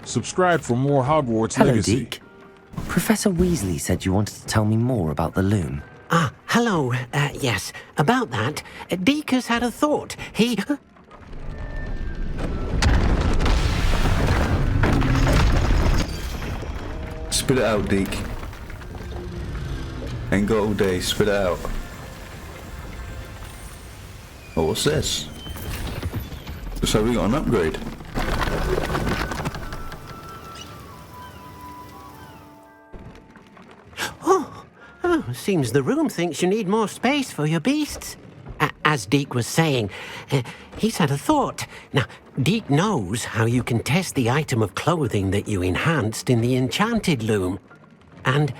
Subscribe for more Hogwarts Hello, Legacy. Deke. Professor Weasley said you wanted to tell me more about the loom. Ah, hello. Yes, about that. Deke has had a thought. He... Spit it out, Deke. Ain't got all day, spit it out. Oh, what's this? So we got an upgrade. Oh, seems the room thinks you need more space for your beasts. As Deke was saying, he's had a thought. Now, Deke knows how you can test the item of clothing that you enhanced in the enchanted loom. And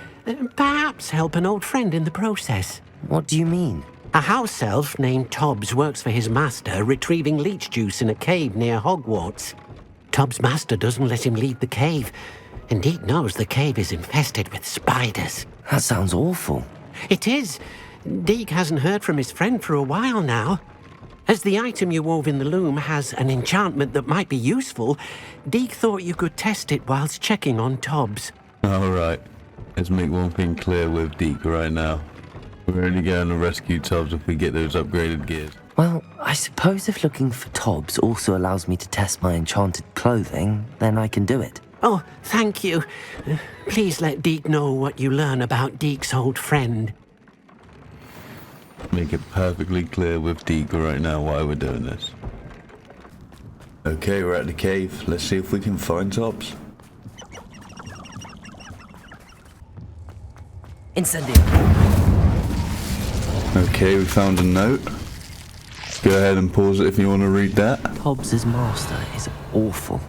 perhaps help an old friend in the process. What do you mean? A house elf named Tobbs works for his master, retrieving leech juice in a cave near Hogwarts. Tobbs' master doesn't let him leave the cave, and Deke knows the cave is infested with spiders. That sounds awful. It is. Deke hasn't heard from his friend for a while now. As the item you wove in the loom has an enchantment that might be useful, Deke thought you could test it whilst checking on Tobbs. Alright, let's make one thing clear with Deke right now. We're only going to rescue Tobbs if we get those upgraded gears. Well, I suppose if looking for Tobbs also allows me to test my enchanted clothing, then I can do it. Oh, thank you. Please let Deke know what you learn about Deke's old friend. Make it perfectly clear with Deke right now why we're doing this. Okay, we're at the cave. Let's see if we can find Tobbs. Incendio. Okay, we found a note. Go ahead and pause it if you want to read that. Tobbs' master is awful.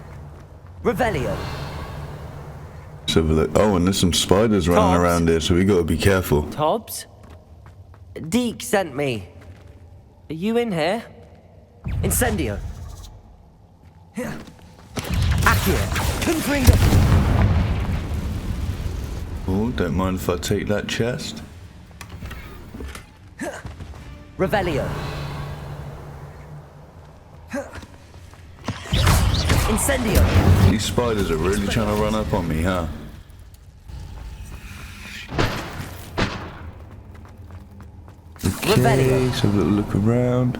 Revelio. Let's have a look. Oh, and there's some spiders running Tobbs. around here, so we got to be careful. Tobbs? Deke sent me. Are you in here? Incendio. Accio. Confringo. Oh, don't mind if I take that chest. Revelio. Incendio. These spiders are really trying to run up on me, huh? Okay, Revelio. let's have a little look around.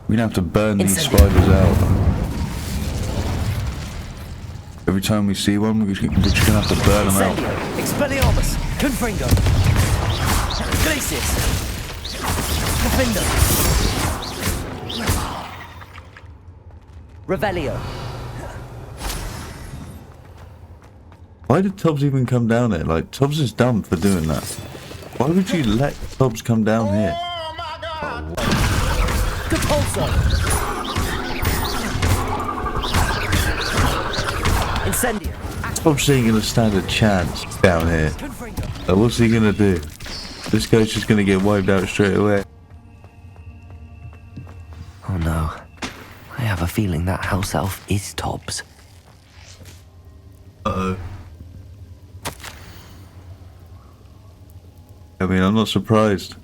We're gonna have to burn these Incendio. spiders out. Every time we see one, we're just gonna have to burn them out. Incendio. Expelliarmus. Confringo. Glacius. Profindo. Revelio. Why did Tobbs even come down here? Like, Tobbs is dumb for doing that. Why would you let Tobbs come down here? Compulso. Incendio. Tobbs ain't gonna stand a chance down here. Confringo. What's he gonna do? This guy's just gonna get wiped out straight away. Oh no. I have a feeling that house elf is Tobbs. Uh-oh. I mean, I'm not surprised.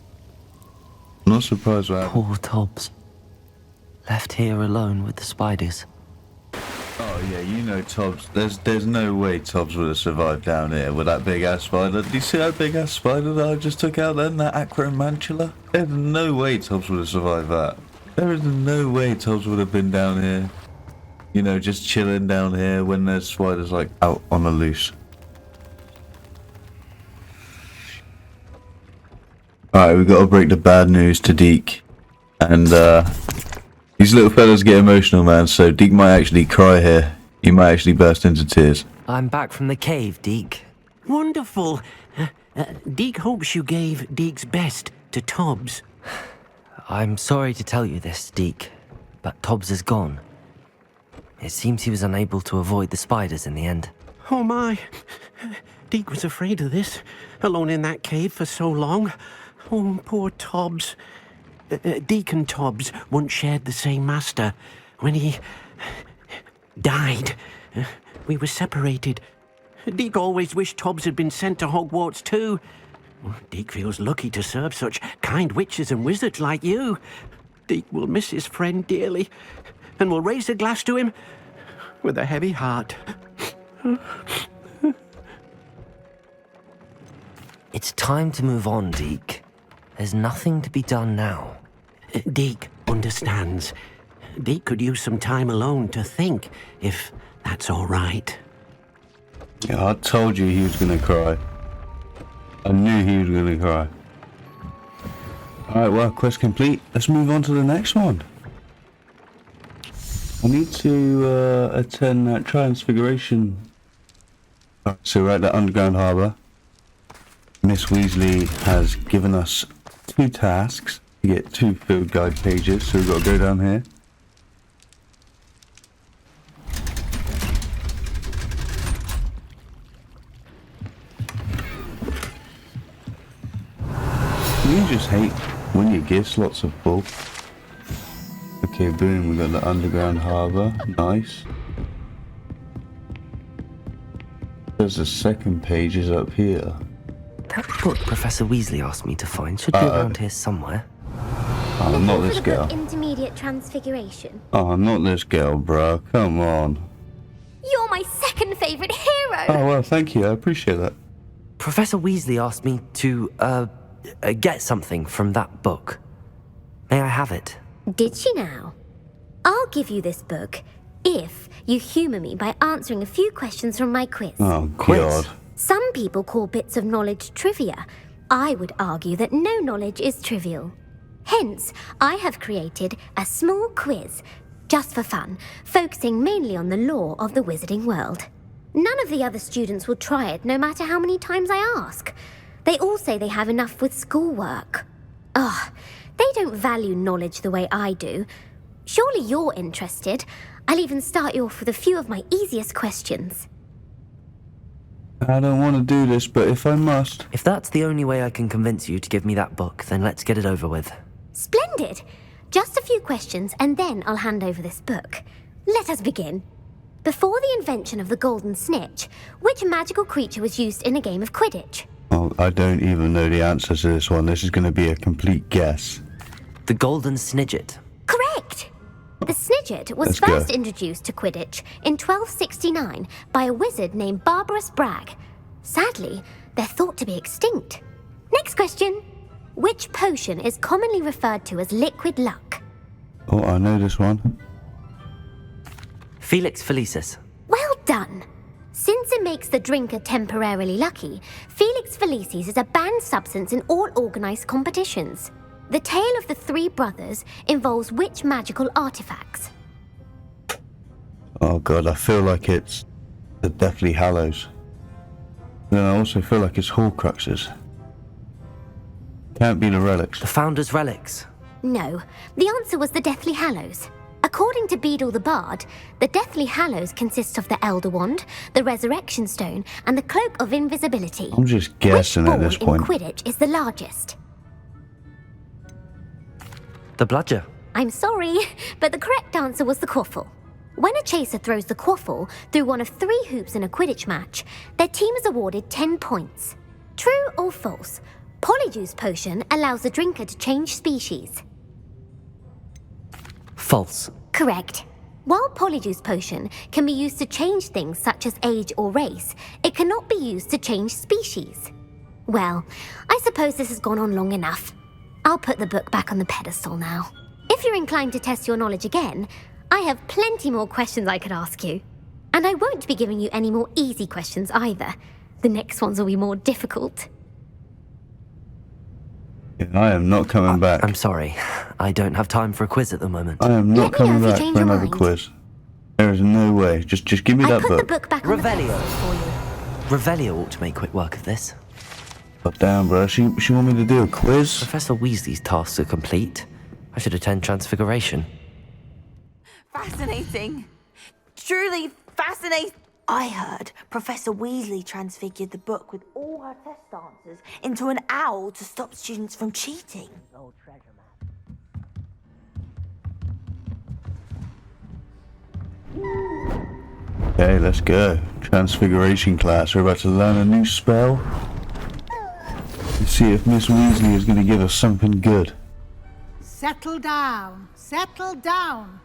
I'm not surprised what happened. Poor Tobbs. Left here alone with the spiders. Oh yeah, you know Tobbs. There's no way Tobbs would have survived down here with that big ass spider. Do you see that big ass spider that I just took out then? That acromantula? There's no way Tobbs would have survived that. There is no way Tobbs would have been down here. You know, just chilling down here when there's spiders like out on the loose. Alright, we gotta break the bad news to Deke. And these little fellas get emotional, man, so Deke might actually cry here. He might actually burst into tears. I'm back from the cave, Deke. Wonderful. Deke hopes you gave Deke's best to Tobbs. I'm sorry to tell you this, Deke, but Tobbs is gone. It seems he was unable to avoid the spiders in the end. Oh my. Deke was afraid of this, alone in that cave for so long. Oh, poor Tobbs. Deke and Tobbs once shared the same master. When he died, we were separated. Deke always wished Tobbs had been sent to Hogwarts too. Deke feels lucky to serve such kind witches and wizards like you. Deke will miss his friend dearly, and will raise a glass to him with a heavy heart. It's time to move on, Deke. There's nothing to be done now. Deke understands. Deke could use some time alone to think, if that's all right. Yeah, I told you he was gonna cry. I knew he was gonna cry. Alright, well, quest complete. Let's move on to the next one. I need to attend that transfiguration. So we're at the underground harbour. Miss Weasley has given us 2 tasks to get 2 field guide pages, so we've got to go down here. You just hate when your gear slots are full. Okay, boom, we got the underground harbour. Nice. There's the second page is up here. That book Professor Weasley asked me to find should be around here somewhere. Oh, not this girl. Intermediate transfiguration. Oh, not this girl, bro. Come on. You're my second favourite hero! Oh, well, thank you. I appreciate that. Professor Weasley asked me to, get something from that book. May I have it? Did she now? I'll give you this book if you humour me by answering a few questions from my quiz. Oh, Quiz? God. Some people call bits of knowledge trivia. I would argue that no knowledge is trivial. Hence, I have created a small quiz, just for fun, focusing mainly on the lore of the wizarding world. None of the other students will try it, no matter how many times I ask. They all say they have enough with schoolwork. Ugh, they don't value knowledge the way I do. Surely you're interested. I'll even start you off with a few of my easiest questions. I don't want to do this, but if I must. If that's the only way I can convince you to give me that book, then let's get it over with. Splendid! Just a few questions and then I'll hand over this book. Let us begin. Before the invention of the golden snitch, which magical creature was used in a game of Quidditch? Oh, I don't even know the answer to this one. This is going to be a complete guess. The Golden Snidget. Correct! The Snidget was Let's go. first introduced to Quidditch in 1269 by a wizard named Barbarous Bragg. Sadly, they're thought to be extinct. Next question. Which potion is commonly referred to as liquid luck? Oh, I know this one. Felix Felicis. Well done! Since it makes the drinker temporarily lucky, Felix Felicis is a banned substance in all organised competitions. The tale of the 3 brothers involves which magical artifacts? Oh, God, I feel like it's the Deathly Hallows. Then I also feel like it's Horcruxes. Can't be the relics. The Founder's Relics. No, the answer was the Deathly Hallows. According to Beadle the Bard, the Deathly Hallows consist of the Elder Wand, the Resurrection Stone, and the Cloak of Invisibility. I'm just guessing Which at this ball point. in Quidditch is the largest? The Bludger. I'm sorry, but the correct answer was the quaffle. When a chaser throws the quaffle through one of 3 hoops in a Quidditch match, their team is awarded 10 points. True or false? Polyjuice Potion allows the drinker to change species. False. Correct. While Polyjuice Potion can be used to change things such as age or race, it cannot be used to change species. Well, I suppose this has gone on long enough. I'll put the book back on the pedestal now. If you're inclined to test your knowledge again, I have plenty more questions I could ask you. And I won't be giving you any more easy questions either. The next ones will be more difficult. I am not coming back. I'm sorry. I don't have time for a quiz at the moment. I am not Let me know coming if you back change for your another mind. quiz. There is no way. Just give me I that put the book. book back on the Revelio. pedestal for you. Revelio ought to make quick work of this. But damn, bro. She want me to do a quiz? Professor Weasley's tasks are complete. I should attend Transfiguration. Fascinating. Truly fascinating. I heard Professor Weasley transfigured the book with all her test answers into an owl to stop students from cheating. Okay, let's go. Transfiguration class. We're about to learn a new spell. Let's see if Miss Weasley is going to give us something good. Settle down. Settle down.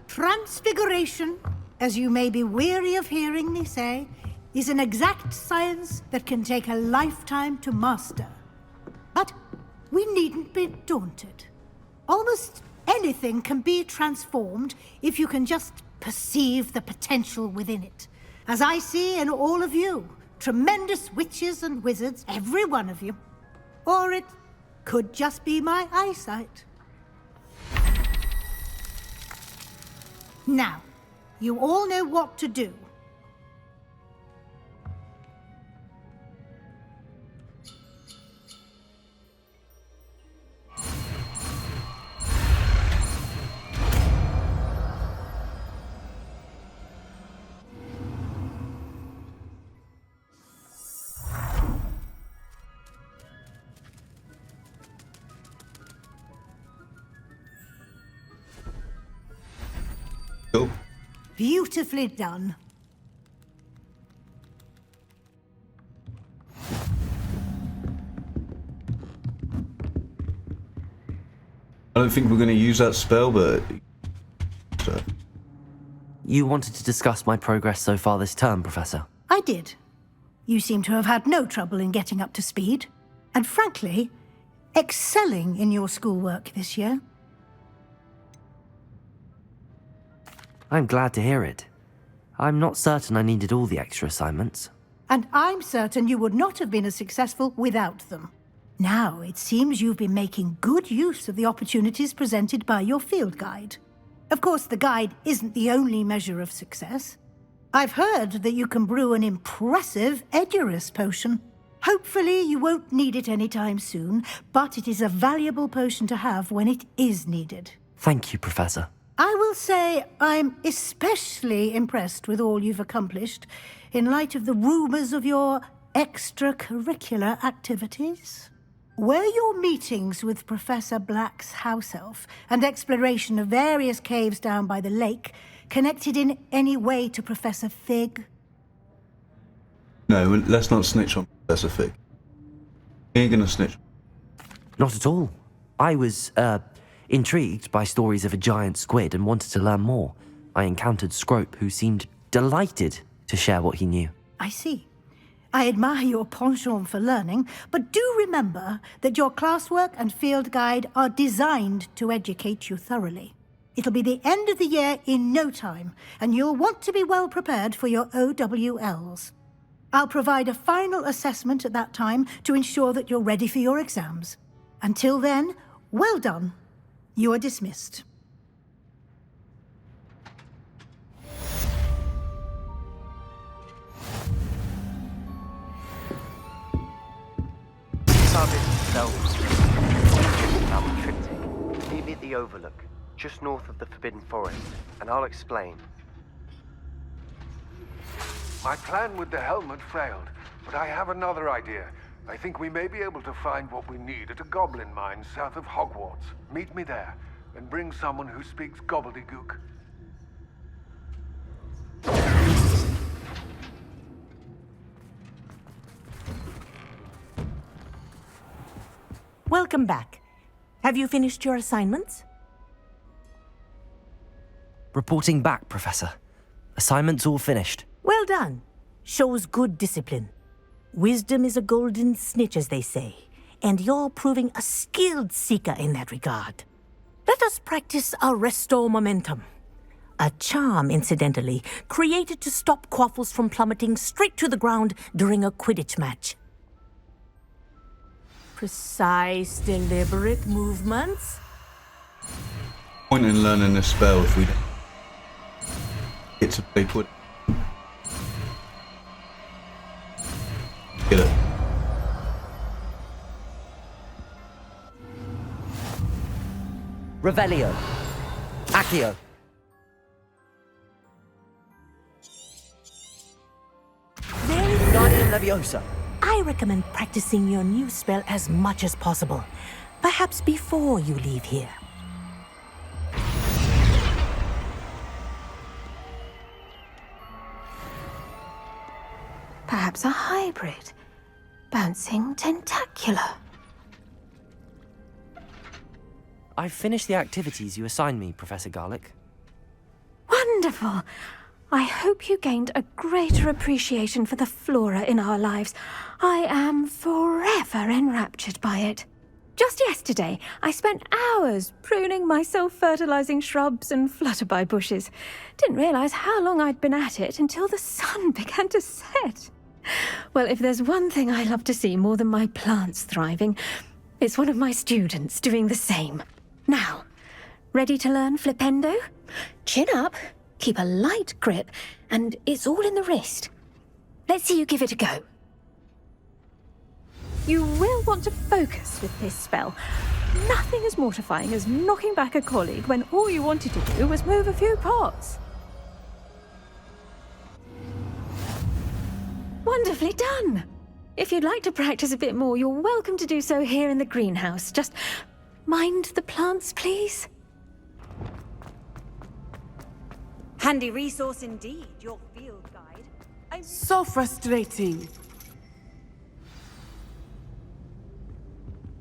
Transfiguration as you may be weary of hearing me say, is an exact science that can take a lifetime to master. But we needn't be daunted. Almost anything can be transformed if you can just perceive the potential within it. As I see in all of you, tremendous witches and wizards, every one of you. Or it could just be my eyesight. Now, you all know what to do. Cool. Beautifully done. I don't think we're going to use that spell, but... So. You wanted to discuss my progress so far this term, Professor? I did. You seem to have had no trouble in getting up to speed. And frankly, excelling in your schoolwork this year. I'm glad to hear it. I'm not certain I needed all the extra assignments. And I'm certain you would not have been as successful without them. Now, it seems you've been making good use of the opportunities presented by your field guide. Of course, the guide isn't the only measure of success. I've heard that you can brew an impressive Edurus potion. Hopefully, you won't need it anytime soon, but it is a valuable potion to have when it is needed. Thank you, Professor. I will say I'm especially impressed with all you've accomplished in light of the rumors of your extracurricular activities. Were your meetings with Professor Black's house elf and exploration of various caves down by the lake connected in any way to Professor Fig? No, let's not snitch on Professor Fig. We ain't gonna snitch. Not at all. I was, intrigued by stories of a giant squid and wanted to learn more. I encountered Scrope, who seemed delighted to share what he knew. I see. I admire your penchant for learning, but do remember that your classwork and field guide are designed to educate you thoroughly. It'll be the end of the year in no time, and you'll want to be well prepared for your OWLs. I'll provide a final assessment at that time to ensure that you're ready for your exams. Until then, well done. You are dismissed. Meet me at the Overlook, just north of the Forbidden Forest, and I'll explain. My plan with the helmet failed, but I have another idea. I think we may be able to find what we need at a goblin mine south of Hogwarts. Meet me there, and bring someone who speaks gobbledygook. Welcome back. Have you finished your assignments? Reporting back, Professor. Assignments all finished. Well done. Shows good discipline. Wisdom is a golden snitch, as they say, and you're proving a skilled seeker in that regard. Let us practice Arresto Momentum. A charm, incidentally, created to stop quaffles from plummeting straight to the ground during a Quidditch match. Precise, deliberate movements. Point in learning this spell if we don't. It's a big wood. Get it. Revelio. Accio. Learning Levioso. I recommend practicing your new spell as much as possible. Perhaps before you leave here. Perhaps a hybrid. Bouncing tentacular. I've finished the activities you assigned me, Professor Garlick. Wonderful. I hope you gained a greater appreciation for the flora in our lives. I am forever enraptured by it. Just yesterday, I spent hours pruning my self-fertilizing shrubs and flutterby bushes. Didn't realize how long I'd been at it until the sun began to set. Well, if there's one thing I love to see more than my plants thriving, it's one of my students doing the same. Now, ready to learn Flipendo? Chin up, keep a light grip, and it's all in the wrist. Let's see you give it a go. You will want to focus with this spell. Nothing as mortifying as knocking back a colleague when all you wanted to do was move a few pots. Wonderfully done! If you'd like to practice a bit more, you're welcome to do so here in the greenhouse. Just mind the plants, please. Handy resource indeed, your field guide. So frustrating.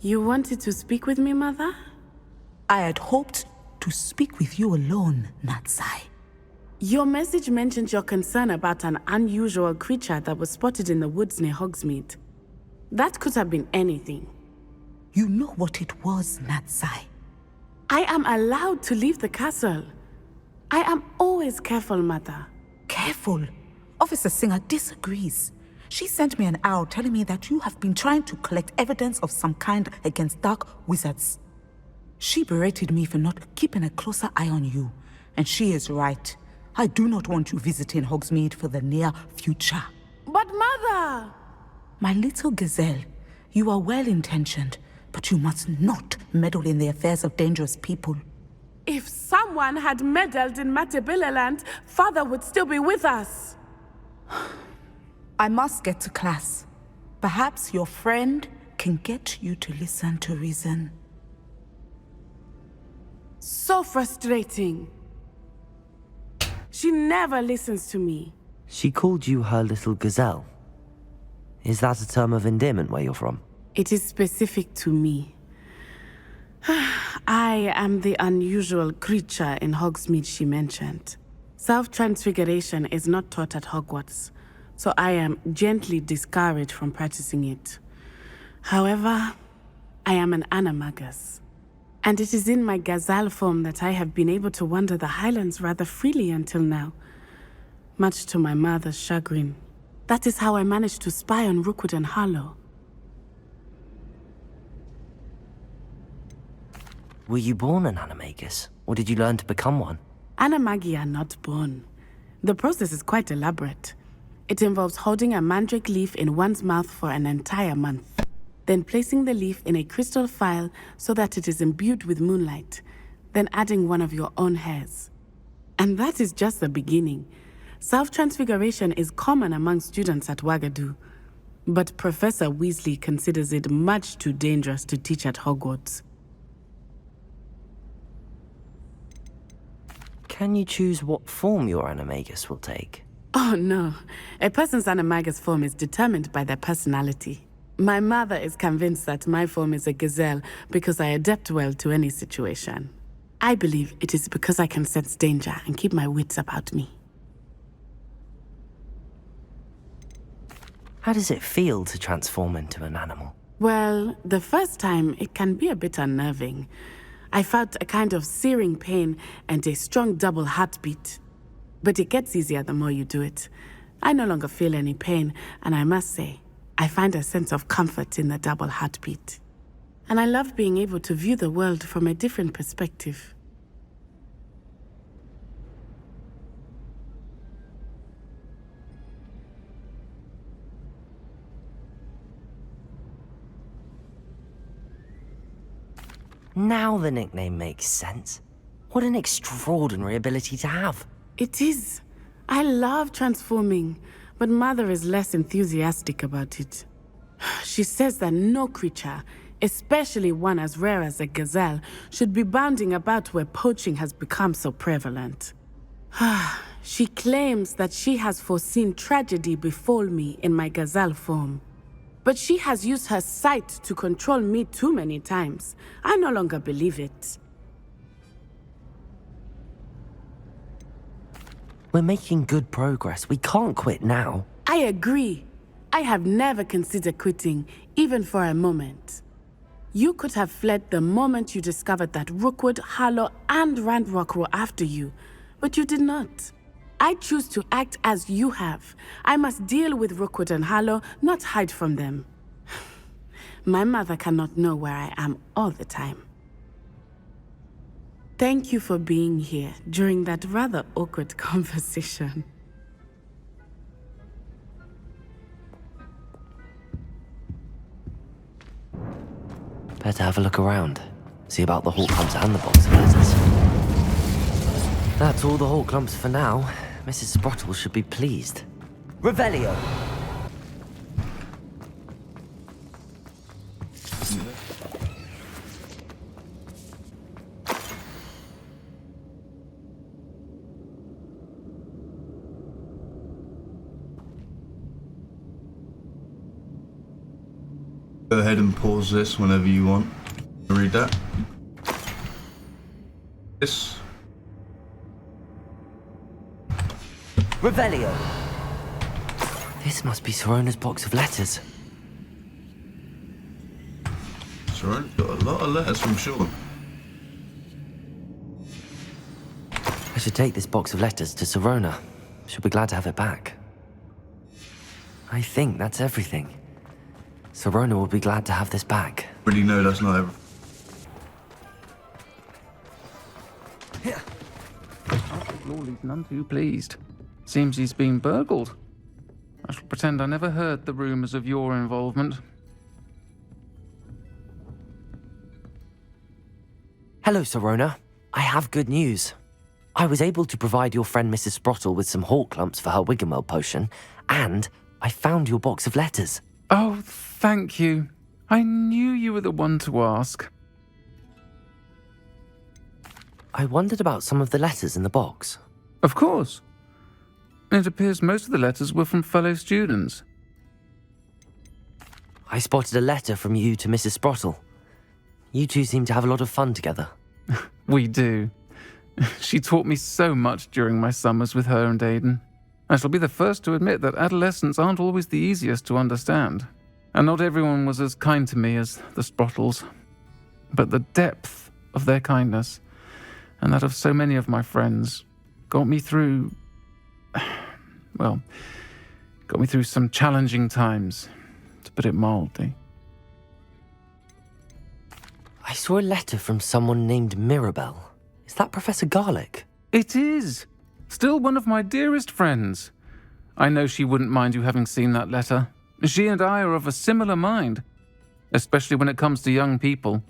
You wanted to speak with me, Mother? I had hoped to speak with you alone, Natsai. Your message mentioned your concern about an unusual creature that was spotted in the woods near Hogsmeade. That could have been anything. You know what it was, Natsai. I am allowed to leave the castle. I am always careful, Mother. Careful? Officer Singer disagrees. She sent me an owl telling me that you have been trying to collect evidence of some kind against dark wizards. She berated me for not keeping a closer eye on you, and she is right. I do not want you visiting Hogsmeade for the near future. But Mother! My little gazelle, you are well-intentioned, but you must not meddle in the affairs of dangerous people. If someone had meddled in Matabillaland, Father would still be with us. I must get to class. Perhaps your friend can get you to listen to reason. So frustrating. She never listens to me. She called you her little gazelle. Is that a term of endearment where you're from? It is specific to me. I am the unusual creature in Hogsmeade she mentioned. Self-transfiguration is not taught at Hogwarts, so I am gently discouraged from practicing it. However, I am an animagus, and it is in my gazelle form that I have been able to wander the highlands rather freely until now, much to my mother's chagrin. That is how I managed to spy on Rookwood and Harlow. Were you born an animagus, or did you learn to become one? Animagi are not born. The process is quite elaborate. It involves holding a mandrake leaf in one's mouth for an entire month, then placing the leaf in a crystal phial so that it is imbued with moonlight, then adding one of your own hairs. And that is just the beginning. Self-transfiguration is common among students at Wagadu, but Professor Weasley considers it much too dangerous to teach at Hogwarts. Can you choose what form your animagus will take? Oh no, a person's animagus form is determined by their personality. My mother is convinced that my form is a gazelle because I adapt well to any situation. I believe it is because I can sense danger and keep my wits about me. How does it feel to transform into an animal? Well, the first time it can be a bit unnerving. I felt a kind of searing pain and a strong double heartbeat. But it gets easier the more you do it. I no longer feel any pain, and I must say, I find a sense of comfort in the double heartbeat. And I love being able to view the world from a different perspective. Now the nickname makes sense. What an extraordinary ability to have. It is. I love transforming, but Mother is less enthusiastic about it. She says that no creature, especially one as rare as a gazelle, should be bounding about where poaching has become so prevalent. She claims that she has foreseen tragedy befall me in my gazelle form. But she has used her sight to control me too many times. I no longer believe it. We're making good progress. We can't quit now. I agree. I have never considered quitting, even for a moment. You could have fled the moment you discovered that Rookwood, Harlow, and Ranrok were after you, but you did not. I choose to act as you have. I must deal with Rookwood and Harlow, not hide from them. My mother cannot know where I am all the time. Thank you for being here during that rather awkward conversation. Better have a look around. See about the Horcrux and the box of letters. That's all the Horcrux for now. Mrs. Sprottle should be pleased. Revelio! Go ahead and pause this whenever you want. Read that. This. Revelio! This must be Sirona's box of letters. Sirona's got a lot of letters from Sean. I should take this box of letters to Sirona. She'll be glad to have it back. I think that's everything. Sirona will be glad to have this back. Already know that's not everything. Lawley's none too pleased. Seems he's been burgled. I shall pretend I never heard the rumours of your involvement. Hello, Sirona. I have good news. I was able to provide your friend Mrs. Sprottle with some Horcrux for her Wiggenweld potion, and I found your box of letters. Oh, thank you. I knew you were the one to ask. I wondered about some of the letters in the box. Of course. It appears most of the letters were from fellow students. I spotted a letter from you to Mrs. Sprottle. You two seem to have a lot of fun together. We do. She taught me so much during my summers with her and Aidan. I shall be the first to admit that adolescents aren't always the easiest to understand. And not everyone was as kind to me as the Sprottles. But the depth of their kindness, and that of so many of my friends, got me through some challenging times, to put it mildly. I saw a letter from someone named Mirabelle. Is that Professor Garlick? It is! Still one of my dearest friends. I know she wouldn't mind you having seen that letter. She and I are of a similar mind, especially when it comes to young people.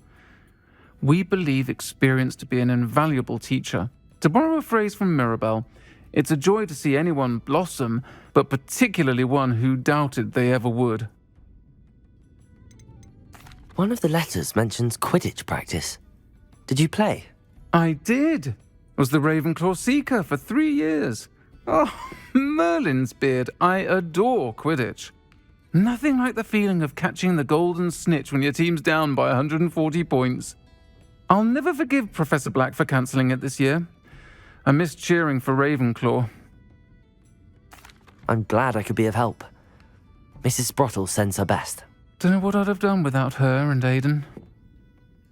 We believe experience to be an invaluable teacher. To borrow a phrase from Mirabelle, it's a joy to see anyone blossom, but particularly one who doubted they ever would. One of the letters mentions Quidditch practice. Did you play? I did. Was the Ravenclaw Seeker for 3 years. Oh, Merlin's beard, I adore Quidditch. Nothing like the feeling of catching the golden snitch when your team's down by 140 points. I'll never forgive Professor Black for cancelling it this year. I missed cheering for Ravenclaw. I'm glad I could be of help. Mrs. Sprottle sends her best. Don't know what I'd have done without her and Aidan.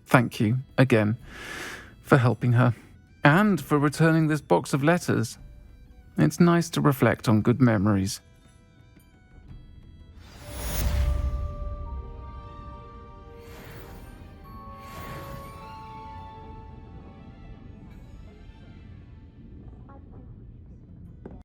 Thank you, again, for helping her. And for returning this box of letters. It's nice to reflect on good memories.